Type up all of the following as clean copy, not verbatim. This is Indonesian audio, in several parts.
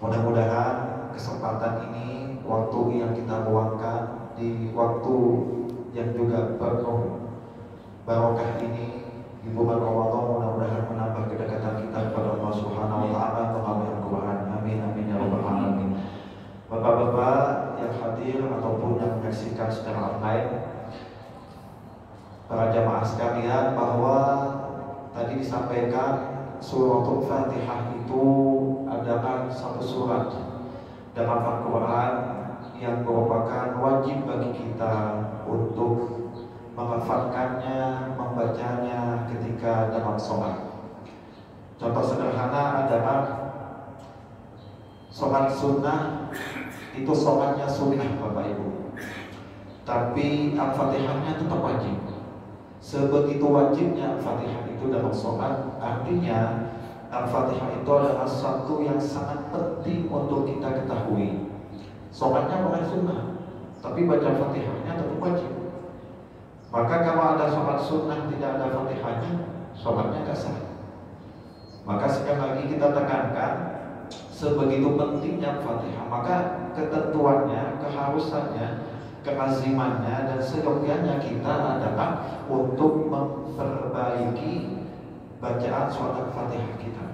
Mudah-mudahan kesempatan ini, waktu yang kita luangkan di waktu yang juga barokah ini di bulan Ramadan, mudah-mudahan menambah kedekatan kita kepada Allah Subhanahu wa taala melalui Al-Qur'an. Amin amin ya rabbal alamin. Bapak-bapak yang hadir ataupun yang menyaksikan secara online, para jamaah sekalian, bahwa tadi disampaikan suratul Fatihah itu adalah satu surat dalam Al-Quran yang merupakan wajib bagi kita untuk menghafalkannya, membacanya ketika dalam sholat. Contoh sederhana adalah sholat sunnah, itu sholatnya sunnah Bapak Ibu, tapi Al-Fatihahnya tetap wajib. Sebegitu wajibnya Al-Fatihah itu dalam sholat, artinya Al-Fatihah itu adalah satu yang sangat penting untuk kita ketahui. Sholatnya bukan sunnah, tapi baca Fatihahnya tetap wajib. Maka kalau ada sholat sunnah tidak ada Fatihahnya, sholatnya tidak sah. Maka sekali lagi kita tekankan, sebegitu pentingnya Fatihah, maka ketentuannya, keharusannya, kelazimannya dan seyogyanya kita adalah untuk memperbaiki bacaan surat Al-Fatihah kita.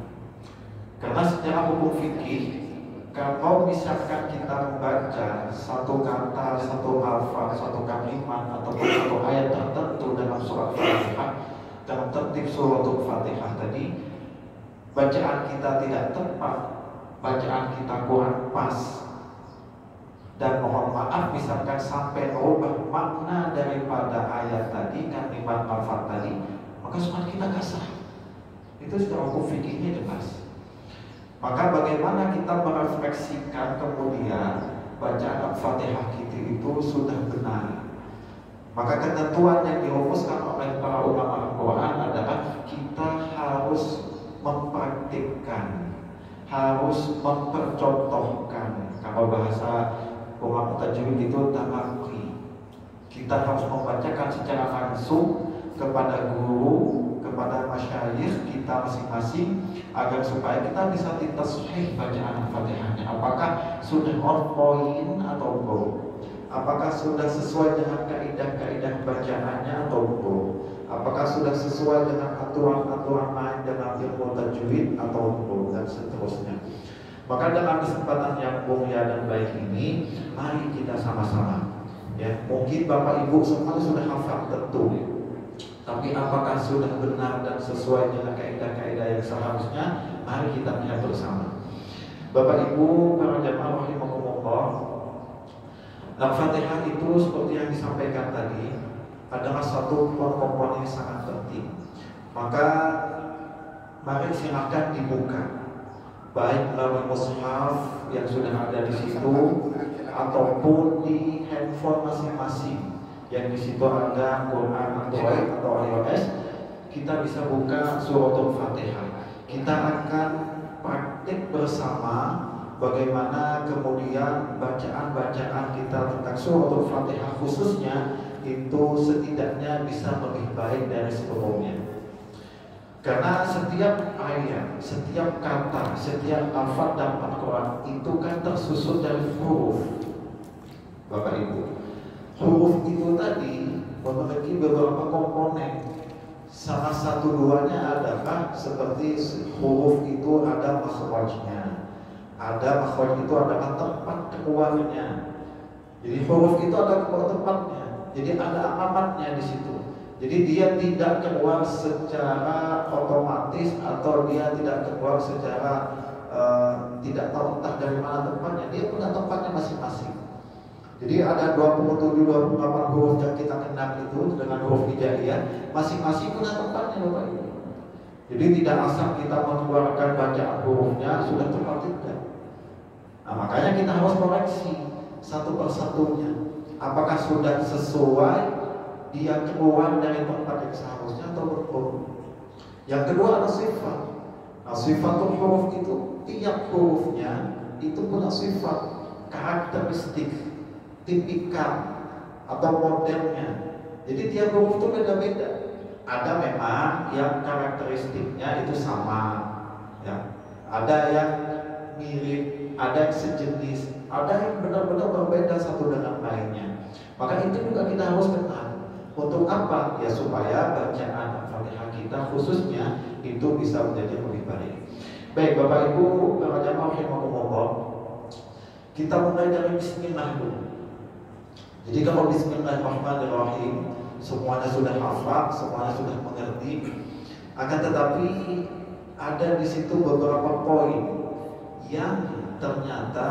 Karena secara hukum fikih, kalau misalkan kita membaca satu kata, satu lafaz, satu kalimat ataupun satu ayat tertentu dalam surat Al-Fatihah, dalam tertib surat Al-Fatihah tadi, bacaan kita tidak tepat, bacaan kita kurang pas, dan mohon maaf misalkan sampai merubah makna daripada ayat tadi, kalimat lafaz tadi, maka sholat kita gak sah. Itu secara hukum fikihnya jelas. Maka bagaimana kita merefleksikan kemudian bacaan Al-Fatihah kita itu sudah benar. Maka ketentuan yang dirumuskan oleh para ulama Al-Quran adalah kita harus mempraktikkan, harus mempercontohkan. Kalau bahasa ulama tajwid itu talaqi. Kita harus membacakan secara langsung kepada guru, kepada masyayikh kita masing-masing, agar supaya kita bisa ditashih bacaan Al-Fatihahnya. Apakah sudah on point atau belum? Apakah sudah sesuai dengan kaidah-kaidah bacaannya atau belum? Apakah sudah sesuai dengan aturan-aturan lain dalam ilmu tajwid atau belum, dan seterusnya. Maka dalam kesempatan yang mulia dan baik ini, mari kita sama-sama, ya, mungkin Bapak Ibu semua sudah hafal tentu, tapi apakah sudah benar dan sesuai dengan kaidah-kaidah yang seharusnya? Mari kita lihat bersama. Bapak Ibu, para jamaah rahimakumullah, Al-Fatihah itu seperti yang disampaikan tadi adalah satu pokok yang sangat penting. Maka mari silakan dibuka, baik melalui mushaf yang sudah ada di situ ataupun di handphone masing-masing yang di situ ada Quran Android atau iOS. Kita bisa buka suratul Fatihah. Kita akan praktik bersama bagaimana kemudian bacaan-bacaan kita tentang suratul Fatihah khususnya itu setidaknya bisa lebih baik dari sebelumnya. Karena setiap ayat, setiap kata, setiap lafaz dalam Al-Quran itu kan tersusun dari huruf. Bapak Ibu, huruf itu tadi memiliki beberapa komponen. Salah satu duanya adalah seperti huruf itu ada makhrajnya. Ada makhraj itu adalah tempat keluarnya. Jadi huruf itu ada tempatnya. Jadi ada alamatnya di situ. Jadi dia tidak keluar secara otomatis atau dia tidak keluar secara tidak tahu entah dari mana tempatnya. Dia punya tempatnya masing-masing. Jadi ada 27-28 huruf yang kita kenal itu dengan huruf hijaiyah, masing-masing punya tempatnya Bapak Ibu. Jadi tidak asal kita mengeluarkan bacaan hurufnya sudah tepat, tidak. Nah, makanya kita harus koreksi satu persatunya. Apakah sudah sesuai dia keluar dari tempat yang seharusnya atau belum? Yang kedua ada sifat. Nah, sifatul huruf itu tiap hurufnya itu punya sifat, karakteristik, tipikal atau modelnya. Jadi tiap huruf itu beda-beda. Ada memang yang karakteristiknya itu sama, ya. Ada yang mirip ada yang sejenis, ada yang benar-benar berbeda satu dengan lainnya. Maka itu juga kita harus kenal. Untuk apa? Ya supaya bacaan Al-Fatihah kita khususnya itu bisa menjadi lebih baik. Baik Bapak Ibu, para jamaah rahimakumullah, kita mulai dari bismillah dulu. Jadi kalau bismillahirrahmanirrahim semuanya sudah hafal, semuanya sudah mengerti. Akan tetapi ada di situ beberapa poin yang ternyata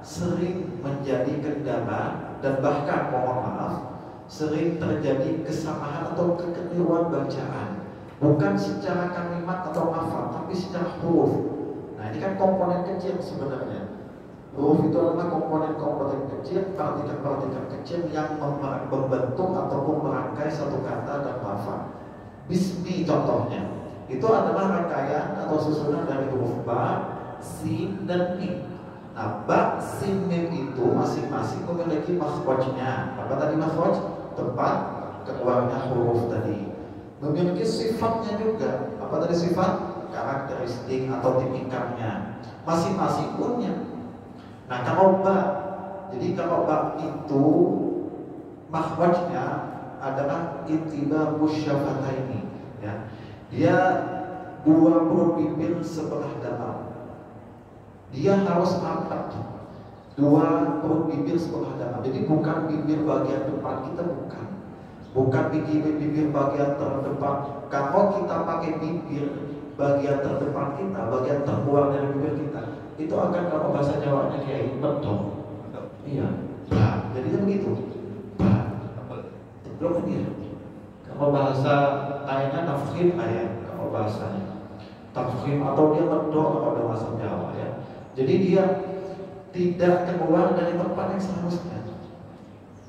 sering menjadi kendala dan bahkan mohon maaf sering terjadi kesalahan atau kekeliruan bacaan, bukan secara kalimat atau lafaz tapi secara huruf. Nah ini kan komponen kecil sebenarnya. Huruf itu adalah komponen-komponen kecil, partikel-partikel kecil yang membentuk ataupun merangkai satu kata dan lafaz. Bismi contohnya, itu adalah rangkaian atau susunan dari huruf ba, sin, dan mim. Nah, ba, sin, mim itu masing-masing memiliki makhrajnya. Apa tadi makhraj? Tempat keluarnya huruf tadi. Memiliki sifatnya juga. Apa tadi sifat? Karakteristik atau tipikalnya. Masing-masing punya. Nah kalau ba, jadi kalau ba itu makhrajnya adalah intibahus syafataini, ya. Dia dua perut bibir sebelah dalam. Dia harus angkat dua perut bibir sebelah dalam. Jadi bukan bibir bagian depan kita, bukan bibir bagian terdepan. Kalau kita pakai bibir bagian terdepan kita, bagian terluar dari bibir kita, itu akan kalau bahasa Jawanya kayak medok. Iya. Bah, jadinya begitu. Bah. Belum dia. Kalau bahasa kayaknya tafkhim kayak kalau bahasanya. Tafkhim atau dia medok kalau bahasa Jawa ya. Jadi dia tidak keluar dari tempat yang seharusnya.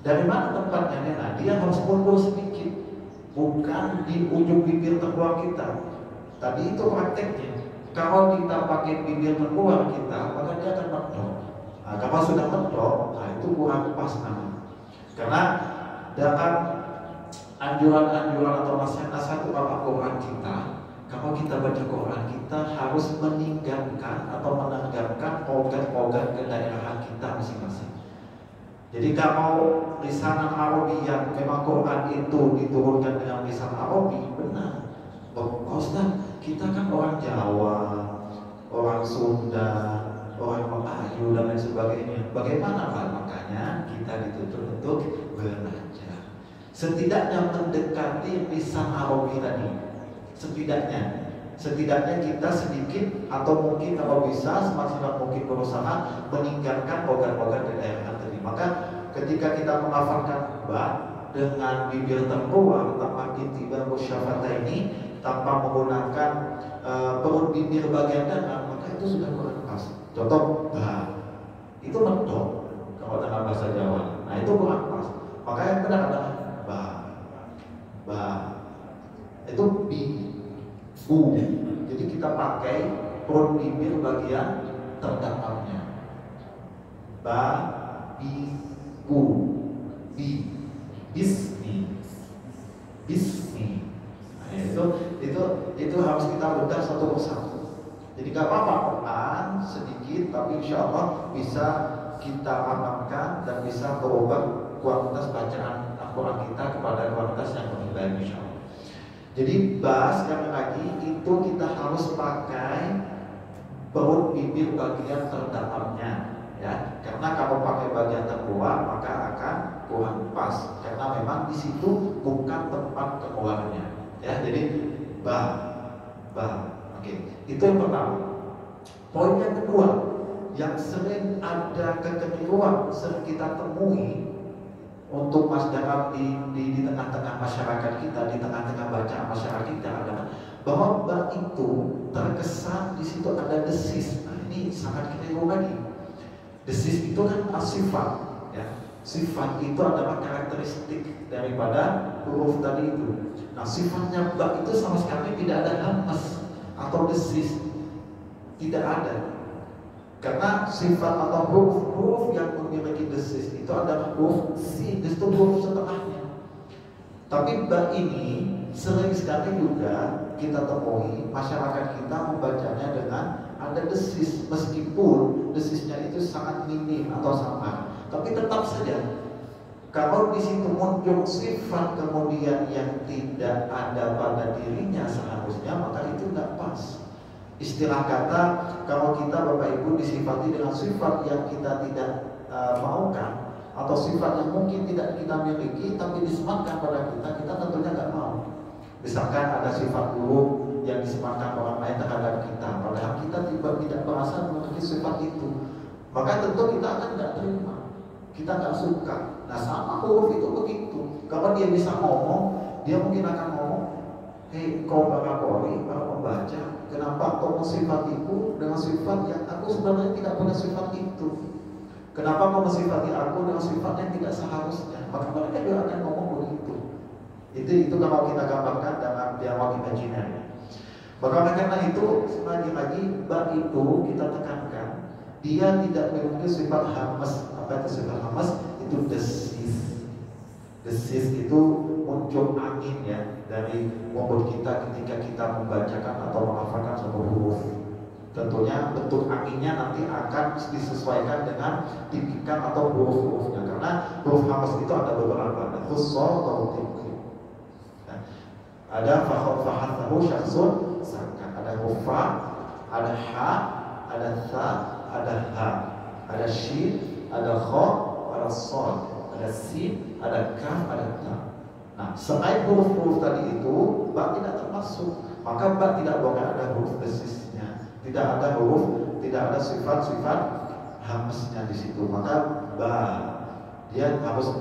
Dari mana tempatnya? Nah, dia harus mundur sedikit. Bukan di ujung bibir terluar kita. Tadi itu prakteknya. Kalau kita pakai bibir terluar kita, maka dia akan medok. Nah, kalau sudah medok, nah itu kurang pas namanya. Karena dalam anjuran-anjuran atau nasihat-nasihat ulama Quran kita, kalau kita baca Quran kita harus meninggalkan atau menanggapkan logat-logat kedaerahan kita masing-masing. Jadi kalau lisanan Arabiyyah memang Quran itu diturunkan dengan lisan Arabi, benar. Oh Ustaz, kita kan orang Jawa, orang Sunda, orang Melayu dan lain sebagainya. Bagaimana Pak? Makanya kita dituntut untuk belajar. Setidaknya mendekati lisan Arabi tadi. Setidaknya kita sedikit atau mungkin kalau bisa semaksimal mungkin berusaha meninggalkan logat-logat daerah tadi. Maka ketika kita melafalkan ba dengan bibir terluar tanpa intibahus syafataini, tanpa menggunakan perut bibir bagian dalam, maka itu sudah kurang pas. Contoh ba, itu medok kalau dalam bahasa Jawa. Nah itu kurang pas. Maka yang benar adalah ba, itu bi, bu. Jadi kita pakai perut bibir bagian terdalamnya. Ba, bi, bu, bi, bismi, bismi. Itu harus kita bedah satu persatu. Jadi gak apa-apa Quran sedikit, tapi insya Allah bisa kita amalkan dan bisa berubah kualitas bacaan Al-Quran kita kepada kualitas yang lebih baik insya Allah. Jadi sekali lagi itu kita harus pakai perut bibir bagian terdalamnya, ya. Karena kalau pakai bagian terluar maka akan kurang pas. Karena memang di situ bukan tempat keluarnya. Ya, jadi oke. Itu yang pertama. Poin yang kedua, yang sering ada kekeliruan sering kita temui untuk masyarakat di tengah-tengah masyarakat kita, di tengah-tengah bacaan masyarakat kita adalah bahwa ba itu terkesan di situ ada desis. Nah, ini sangat keliru lagi. Desis itu kan sifat, ya. Sifat itu adalah karakteristik daripada huruf tadi itu. Nah, sifatnya ba itu sama sekali tidak ada hamas atau desis, tidak ada. Karena sifat atau huruf yang memiliki desis itu adalah huruf sin, itu huruf setelahnya. Tapi ba ini sering sekali juga kita temui masyarakat kita membacanya dengan ada desis, meskipun desisnya itu sangat minim atau samar. Tapi tetap saja kalau di situ muncul sifat kemudian yang tidak ada pada dirinya seharusnya, maka itu tidak pas. Istilah kata, kalau kita Bapak Ibu disifati dengan sifat yang kita tidak maukan, atau sifat yang mungkin tidak kita miliki tapi disematkan pada kita, kita tentunya nggak mau. Misalkan ada sifat buruk yang disematkan orang lain terhadap kita, padahal kita tidak merasa memiliki sifat itu, maka tentu kita akan nggak terima, kita nggak suka. Nah sama huruf itu begitu. Kalau dia bisa ngomong, dia mungkin akan ngomong, hei kau para kori, para pembaca, kenapa kau mensifatiku dengan sifat yang aku sebenarnya tidak punya sifat itu? Kenapa kau mensifati aku dengan sifat yang tidak seharusnya? Maka mereka juga akan ngomong begitu. Itu kalau kita gambarkan dalam dialog imajiner. Maka karena itu lagi-lagi bab itu kita tekankan, dia tidak memiliki sifat hamas. Apa itu sifat hamas? Itu desis. Desis itu muncul angin ya dari mulut kita ketika kita membacakan atau menghafalkan satu huruf. Tentunya bentuk anginnya nanti akan disesuaikan dengan tipikan atau huruf-hurufnya, karena huruf hamas itu ada beberapa, ada khusus atau tipik. Ada fahathahu syakhsun sakan, ada huruf fa, ada ha, ada tha, ada ha, ada shin, ada kha, ada sad, ada sin, ada kaf, ada ta. Nah, selain huruf-huruf tadi itu, ba tidak termasuk. Maka ba tidak boleh ada huruf desisnya, tidak ada huruf, tidak ada sifat-sifat hamsnya di situ. Maka ba dia harus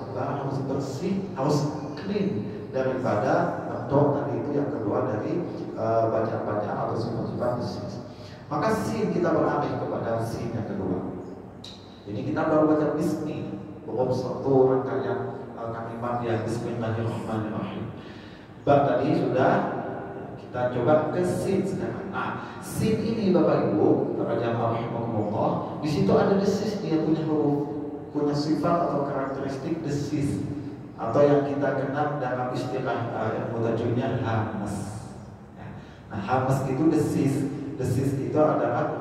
bersih, harus clean daripada bentuk tadi itu yang kedua dari bacaan-bacaan atau sifat-sifat desis. Maka sin kita beralih kepada sin yang kedua. Jadi kita baru baca bismi, belum satu rangkaian kalimat yang bismillahirrahmanirrahim. Ba tadi sudah, kita coba ke sin sekarang. Nah, sin ini Bapak Ibu, para jamaah rahimakumullah, di situ ada desis, dia punya huruf, punya sifat atau karakteristik desis, atau yang kita kenal dalam istilah yang mutajulnya hamas. Nah, hamas itu desis. Desis itu adalah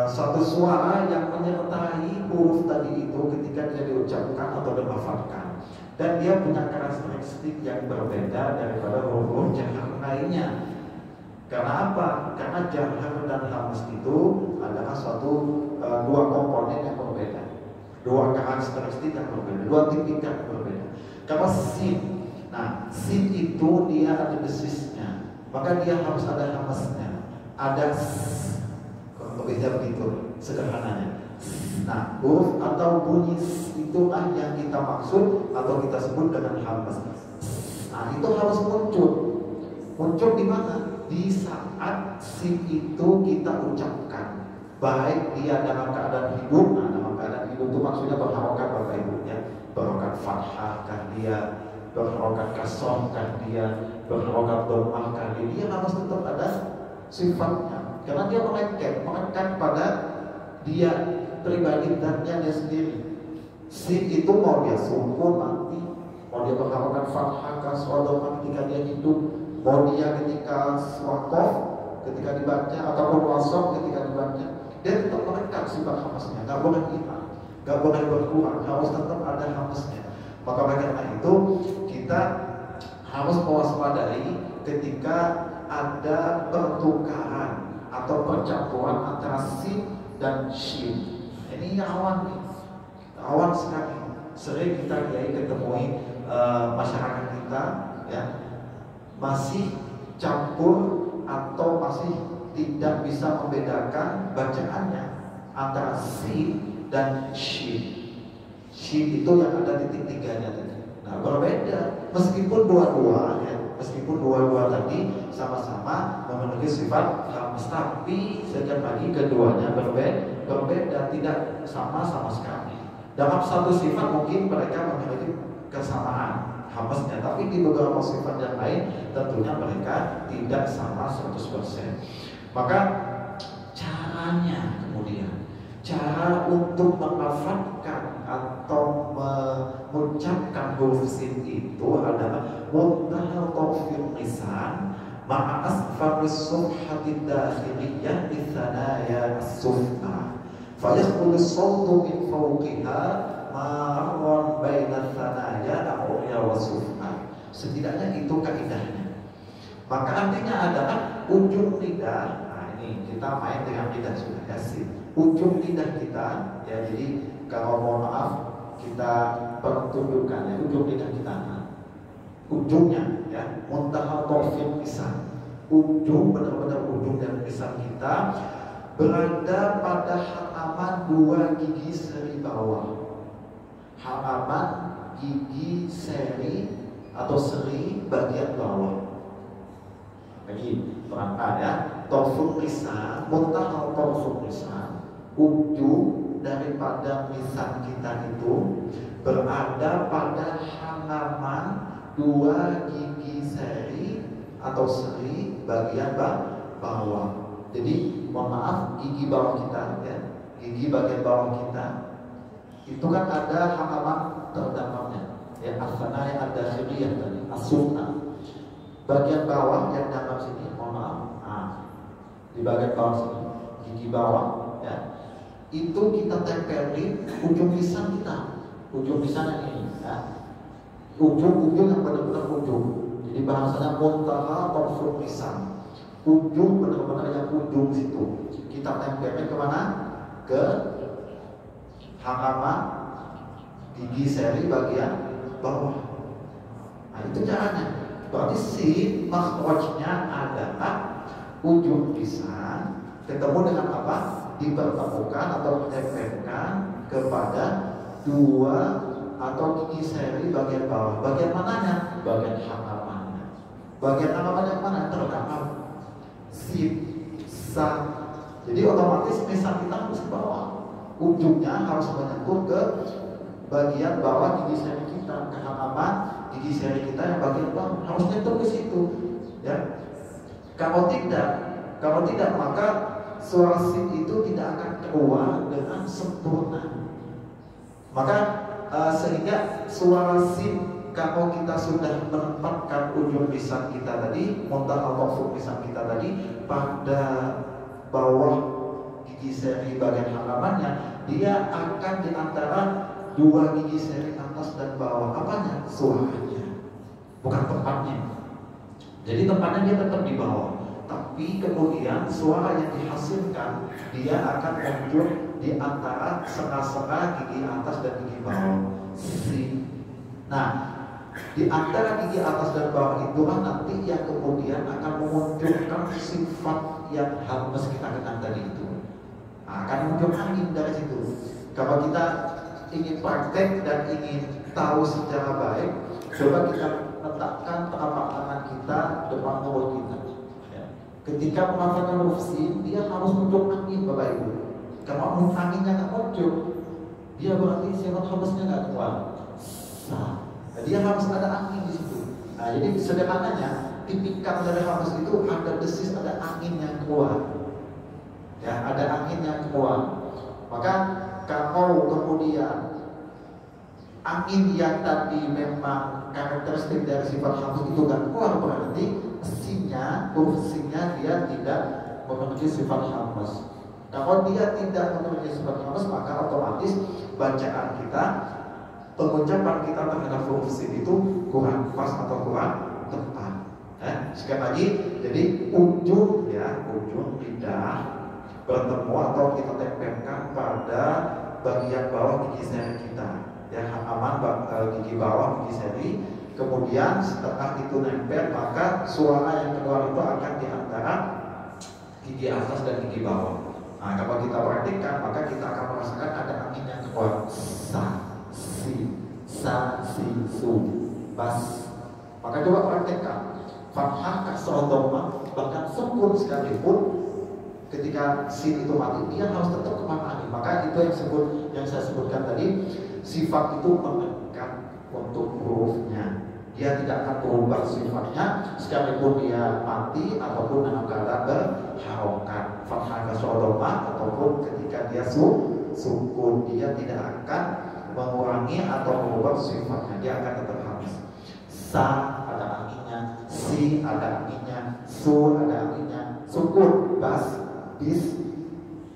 suatu suara yang menyertai huruf tadi itu ketika dia diucapkan atau dilafalkan, dan dia punya karakteristik yang berbeda daripada huruf-huruf jahar lainnya. Karena apa? Karena jahar dan hamas itu adalah suatu dua komponen yang berbeda, dua karakteristik yang berbeda, dua tipikal yang berbeda. Kalau sin, nah sin itu dia ada desisnya, maka dia harus ada hamasnya, ada berbeda begitu sederhananya. Nah, huruf atau bunyi itulah yang kita maksud atau kita sebut dengan hamas. Nah, itu harus muncul. Muncul di mana? Di saat sin itu kita ucapkan, baik dia dalam keadaan hidup. Nah, dalam keadaan hidup itu maksudnya berharokat Bapak Ibu ya, berharokat fathah kan dia, berharokat kasroh kan dia, berharokat dhammah kan dia harus tetap ada sifatnya. Karena dia melekat pada dia pribadi dannya dia sendiri. Sin itu mau dia sukun nanti, mau dia berharokat fathah kasroh dhammah ketika dia hidup, mau dia ketika wakof ketika dibaca ataupun wasaf ketika dibaca, dia tetap melekat sifat hamasnya, nggak boleh hilang, nggak boleh berkurang, harus tetap ada hamasnya. Maka karena itu kita harus mewaspadai ketika ada pertukaran atau percampuran antara sin dan shin. Ini awan nih, awan sekali. Sering kita ketemui masyarakat kita ya, masih campur atau masih tidak bisa membedakan bacaannya antara sin dan shin. Shin itu yang ada titik tiganya tadi. Nah, berbeda meskipun dua-dua ya, meskipun dua-dua tadi sama-sama memiliki sifat hamas, tapi sekali lagi keduanya berbeda, tidak sama sekali. Dalam satu sifat mungkin mereka memiliki kesamaan hamasnya, tapi di beberapa sifat yang lain tentunya mereka tidak sama 100%. Maka caranya kemudian, cara untuk menghafalkan atau mengucapkan huruf sin itu adalah muntahal fil lisan ma'a asfaris subhatid dakhiliyah di thanaya as-sufla. Fayakhruju as-sawtu min fawqiha marran baina thanaya a'ya wa sufna. Setidaknya itu kaidahnya. Maka artinya adalah ujung lidah. Nah ini kita main dengan lidah sudah ya sih. Ujung lidah kita ya, jadi kalau mohon maaf kita pertunjukkan ya ujung lidah kita. Nah, ujungnya ya muntaha tawfiq lisan. Ujung benar-benar ujung dari lisan kita berada pada halaman 2 gigi seri bawah. Halaman gigi seri atau seri bagian bawah. Lagi perangkat ya. Tawfiq lisan, muntaha tawfiq lisan. Ujung daripada lisan kita itu berada pada halaman 2 gigi seri atau seri bagian bawah. Jadi mohon maaf, gigi bawah kita ya, gigi bagian bawah kita itu kan ada halaman terdalamnya ya, as-sanaya ad-dakhiliyah tadi, as-sufna. Bagian bawah yang dalam sini, mohon maaf, di bagian bawah sini, gigi bawah ya, itu kita tempelin ujung lisan kita, ujung lisan ini ya, ujung-ujung yang benar-benar ujung. Jadi bahasanya muntaha tawfiq lisan. Ujung benar-benar yang ujung situ kita tempelin kemana? Ke halaman gigi seri bagian bawah. Nah itu caranya. Berarti si makhrajnya adalah ujung lisan ketemu dengan apa? Dipertemukan atau ditempelkan kepada 2 atau gigi seri bagian bawah. Bagian mananya? Bagian halamannya. Bagian halaman yang mana? Terdalam sip, sa. Jadi otomatis lisan kita harus ke bawah. Ujungnya harus menyentuh ke bagian bawah gigi seri kita, ke halaman gigi seri kita yang bagian bawah harus nyentuh ke situ. Ya. Kalau tidak maka suara sip itu tidak akan keluar dengan sempurna. Maka sehingga suara sip kalau kita sudah menempatkan ujung lisan kita tadi, muntaha tawfiq lisan kita tadi pada bawah gigi seri bagian halamannya, dia akan di antara 2 gigi seri atas dan bawah. Apanya? Suaranya, bukan tempatnya. Jadi tempatnya dia tetap di bawah, tapi kemudian suara yang dihasilkan dia akan muncul di antara sela-sela gigi atas dan gigi bawah. Nah, di antara gigi atas dan bawah itulah nanti yang kemudian akan memunculkan sifat yang halus kita kenal tadi itu. Nah, akan muncul angin dari situ. Kalau kita ingin praktek dan ingin tahu secara baik, coba kita letakkan telapak tangan kita depan mulut kita. Ya. Ketika menghafalkan huruf sin, dia harus muncul angin, Bapak Ibu. Kalau anginnya nggak muncul, dia berarti sifat halusnya nggak keluar. Dia harus ada angin di situ. Nah, jadi sederhananya tipikal dari halus itu ada desis, ada angin yang keluar. Ya, ada angin yang keluar. Maka kalau kemudian angin yang tadi memang karakteristik dari sifat halus itu nggak keluar, berarti huruf sinnya dia tidak memiliki sifat halus. Kalau dia tidak memiliki sifat halus, maka otomatis bacaan kita, pengucapan kita terhadap huruf sin itu kurang pas atau kurang tepat. Sekali lagi, jadi ujung lidah bertemu atau kita tempelkan pada bagian bawah gigi seri kita, ya, halaman gigi bawah gigi seri. Kemudian setelah itu nempel, maka suara yang keluar itu akan di antara gigi atas dan gigi bawah. Nah, kalau kita praktikkan, maka kita akan merasakan ada angin yang keluar. Sa, si, su, bas. Maka coba praktekkan. Fathah, kasrah, dhammah, bahkan sukun sekalipun ketika sin itu mati, dia harus tetap kemana angin. Maka itu yang saya sebutkan tadi, sifat itu mengikat untuk hurufnya. Dia tidak akan berubah sifatnya sekalipun dia mati ataupun dalam keadaan berharokat. Fathah, kasrah, dhammah, ataupun ketika dia sukun, dia tidak akan mengurangi atau mengubah sifatnya, dia akan tetap halus. Sa ada anginnya, si ada anginnya, su ada anginnya, sukun, bas, bis,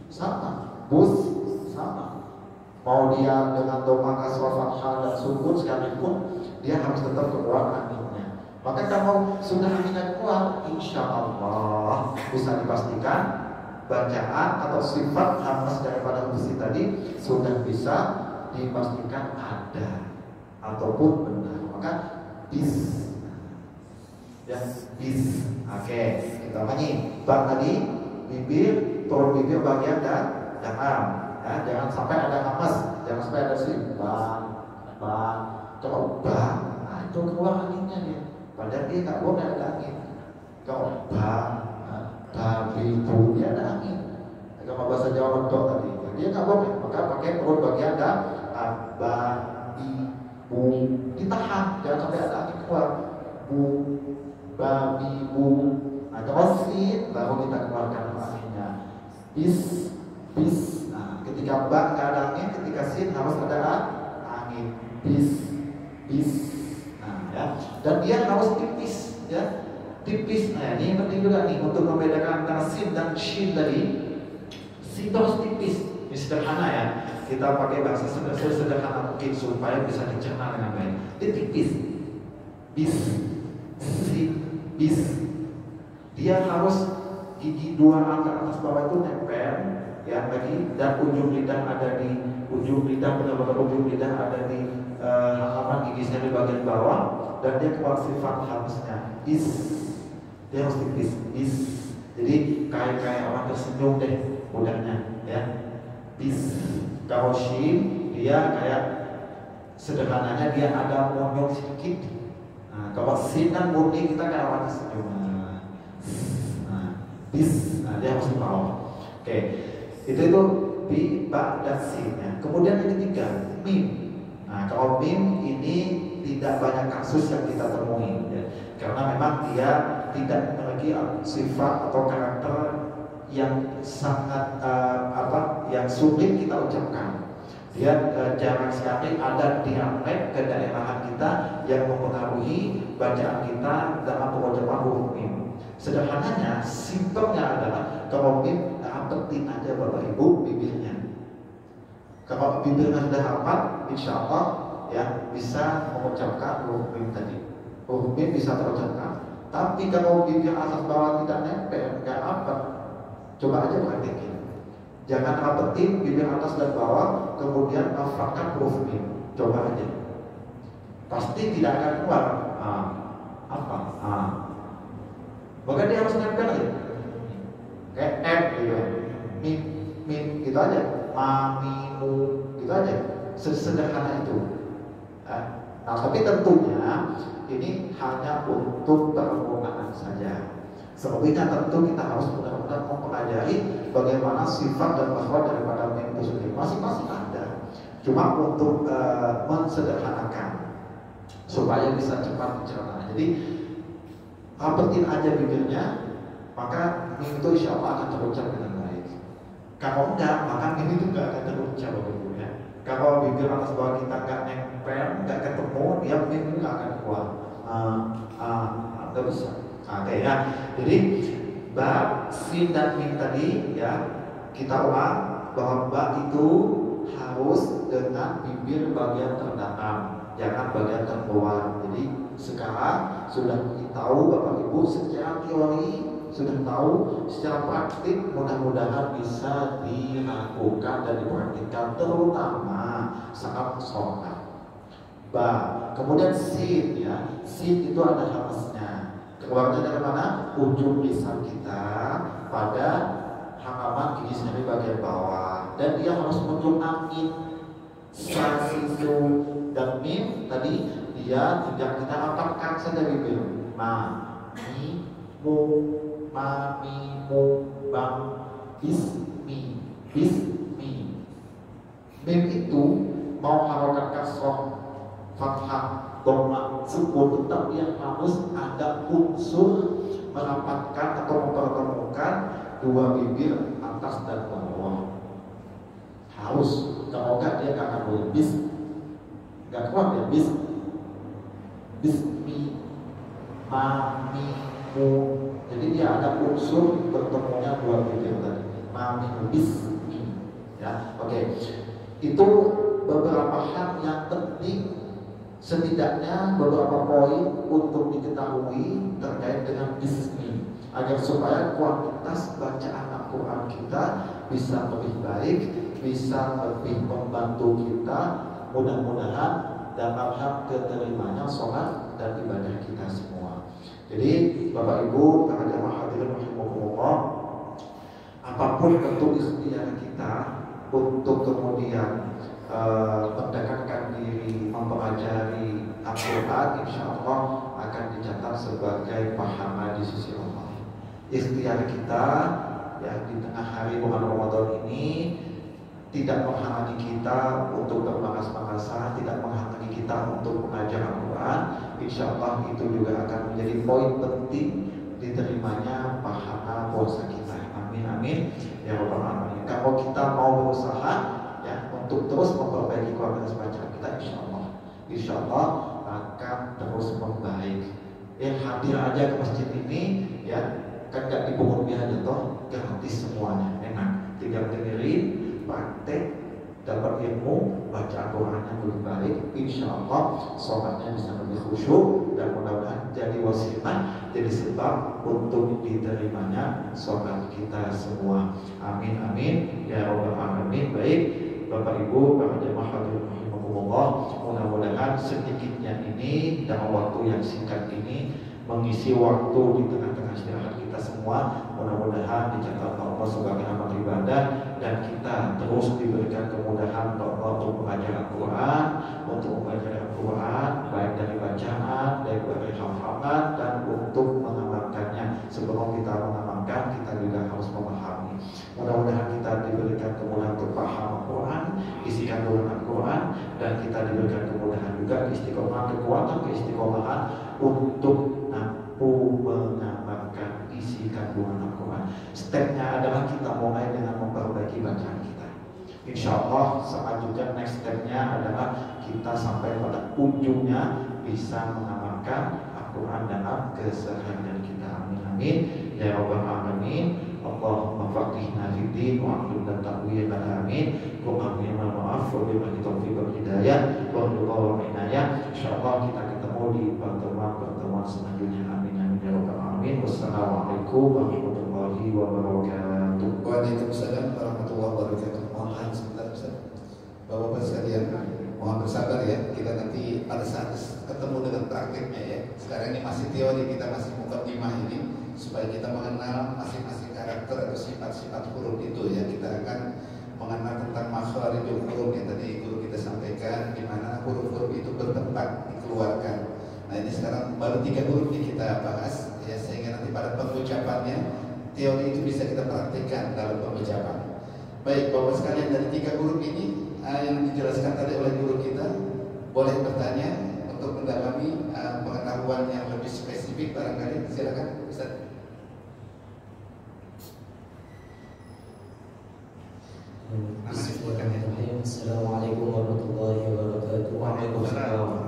sama, bus, Mau dia dengan doma kasrah fathah dan sukun sekalipun, dia harus tetap keluar anginnya. Maka kalau sudah anginnya keluar, insya Allah bisa dipastikan bacaan atau sifat hamas daripada besi tadi sudah bisa dipastikan ada ataupun benar. Maka bis, ya bis. Oke, kita ulangi. Bang tadi bibir, turun bibir bagian dan dalam. Ya, jangan sampai ada hamas, jangan sampai ada sih bang. Kalau bang, nah itu keluar anginnya dia. Padahal dia nggak boleh ada angin. Kalau babi bu dia ada angin. Kalau bahasa Jawa mentok tadi, dia nggak boleh. Maka pakai perut bagian dan babi bu ditahan, jangan sampai ada angin keluar. Bu babi bu. Nah kalau sin baru kita keluarkan anginnya. Bis. Ketika ba nggak ada angin, ketika sin harus ada angin. Bis. Nah ya, dan dia harus tipis ya, tipis. Nah ini penting juga nih untuk membedakan antara sin dan shin tadi. Sin harus tipis. Ini sederhana ya. Kita pakai bahasa sederhana mungkin supaya bisa dicerna dengan baik. Dia tipis. Bis, sin, bis. Dia harus gigi dua angka atas bawah itu nempel. Ya lagi, dan ujung lidah ada di ujung lidah, benar-benar ujung lidah ada di halaman gigi seri bagian bawah, dan dia keluar sifat halusnya is, dia harus tipis is. Jadi kayak orang tersenyum deh mudahnya ya, is. Kalau shin dia kayak sederhananya dia ada monyong sedikit. Nah, kalau sin kan murni kita kayak orang tersenyum. Is, dia harus di bawah. Oke. Itu bi, ba, dan sin ya. Kemudian yang ketiga mim. Nah kalau mim ini tidak banyak kasus yang kita temui ya. Karena memang dia tidak memiliki sifat atau karakter yang sangat yang sulit kita ucapkan. Dia jarang sekali ada dialek kedaerahan kita yang mempengaruhi bacaan kita dalam pengucapan huruf mim. Sederhananya, simpelnya adalah kalau mim apetin aja Bapak Ibu bibirnya. Kalau bibirnya sudah rapat, insya Allah ya bisa mengucapkan huruf mim tadi. Huruf mim bisa terucapkan. Tapi kalau bibir atas bawah tidak nempel, nggak rapat, coba aja praktekin. Jangan rapetin bibir atas dan bawah, kemudian hafalkan huruf mim. Coba aja. Pasti tidak akan keluar. Maka dia harus nempel aja. Kayak M gitu, min gitu aja, mamimu gitu aja, sederhana itu. Nah tapi tentunya ini hanya untuk permukaan saja. Selebihnya tentu kita harus benar-benar mempelajari bagaimana sifat dan makhraj daripada mim itu sendiri. Masing-masing ada. Cuma untuk mensederhanakan supaya bisa cepat dicerna. Jadi rapetin aja bibirnya, maka mim itu insya Allah akan terucap dengan baik. Kalau enggak, maka mim itu enggak akan terucap ya. Kalau bibir atas bawah kita enggak nempel, enggak ketemu, dia mim itu enggak akan keluar. Enggak bisa. Oke ya. Jadi ba, sin dan mim tadi ya kita ulang bahwa ba itu harus dengan bibir bagian terdalam, jangan bagian terluar. Jadi sekarang sudah tahu Bapak Ibu secara teori, sudah tahu secara praktik, mudah-mudahan bisa dilakukan dan dipraktikkan terutama saat sholat. Ba, kemudian sin ya, sin itu ada hamasnya. Keluarnya dari mana? Ujung lisan kita pada halaman gigi seri bagian bawah, dan dia harus muncul angin. Sa, sisu, dan mim tadi dia tidak kita rapatkan saja bibir. Ma, mi, mu, ma, mi, mu, bang, bis, mi. Mim itu mau harokat kasroh, fathah, dhamma, sukun, tetap dia harus ada unsur merapatkan atau mempertemukan dua bibir atas dan bawah. Harus, kalau enggak dia akan boleh bis, enggak kuat ya bis. Bismi, mamimu. Jadi dia ada unsur bertemunya dua bibir tadi. Mamimu, bismi. Ya, oke. Itu beberapa hal yang penting, setidaknya beberapa poin untuk diketahui terkait dengan bismi, agar supaya kuantitas bacaan Al-Quran kita bisa lebih baik, bisa lebih membantu kita, mudah-mudahan dalam hal keterimanya sholat dan ibadah kita semua. Jadi Bapak Ibu, para jamaah hadirin rahimakumullah, apapun bentuk ikhtiar kita untuk kemudian mendekatkan diri, mempelajari Al-Quran, insya Allah akan dicatat sebagai pahala di sisi Allah. Ikhtiar kita ya di tengah hari bulan Ramadan ini tidak menghalangi kita untuk bermalas-malasan, tidak menghalangi kita untuk mengajar Al-Quran. Insya Allah itu juga akan menjadi poin penting diterimanya pahala puasa kita. Amin amin ya rabbal alamin. Kalau kita mau berusaha ya untuk terus memperbaiki kualitas bacaan kita, insya Allah akan terus membaik. Hadir aja ke masjid ini ya kan gak dipungut biaya toh, gratis semuanya, enak, tinggal dengerin, praktek, dapat ilmu, baca Al-Quran yang lebih baik, insya Allah sholatnya bisa lebih khusyuk, dan mudah-mudahan jadi wasilah, jadi sebab untuk diterimanya sholat kita semua. Amin amin ya rabbal alamin. Baik Bapak Ibu, para jemaah hadirin rahimakumullah, mudah-mudahan sedikitnya ini dalam waktu yang singkat ini mengisi waktu di tengah-tengah istirahat kita semua, mudah-mudahan dicatat Allah sebagai amal ibadah, dan kita terus diberikan kemudahan untuk mengajar Al-Quran, untuk mengajar Al-Quran baik dari bacaan, dari hafalan, dan untuk mengamalkannya. Sebelum kita mengamalkan, kita juga harus memahami. Mudah-mudahan kita diberikan kemudahan untuk paham Al-Quran, isi kandungan Al-Quran, dan kita diberikan kemudahan juga istiqomah, kekuatan keistiqomahan untuk mampu mengamalkan isi kandungan Al-Quran. Stepnya adalah kita mulai dengan memperbaiki bacaan kita. Insya Allah selanjutnya next stepnya adalah kita sampai pada ujungnya bisa mengamalkan Al-Quran dalam keseharian kita. Amin amin ya rabbal alamin. Allahumma faqihna fid din wa 'allimna ta'wil. Amin. Qul maaf wa billahi taufiq wal hidayah wa ridha inayah. Insyaallah kita ketemu di pertemuan selanjutnya. Amin amin ya rabbal alamin. Wassalamualaikum warahmatullahi wabarakatuh. Waalaikumsalam warahmatullahi wabarakatuh. Mohon sebentar Ustaz. Bapak-bapak sekalian, mohon bersabar ya. Kita nanti pada saat ketemu dengan prakteknya ya. Sekarang ini masih teori, kita masih mukadimah ini supaya kita mengenal masing-masing karakter atau sifat-sifat huruf itu ya. Kita akan mengenal tentang makharijul huruf yang tadi guru kita sampaikan, di mana huruf-huruf itu bertempat dikeluarkan. Nah ini sekarang baru 3 huruf yang kita bahas ya, sehingga nanti pada pengucapannya teori itu bisa kita praktikkan dalam pengucapan. Baik Bapak sekalian, dari 3 huruf ini yang dijelaskan tadi oleh guru kita, boleh bertanya untuk mendalami pengetahuan yang lebih spesifik barangkali. Silakan Ustaz. Bismillahirrahmanirrahim. Assalamualaikum warahmatullahi wabarakatuh. Waalaikumsalam.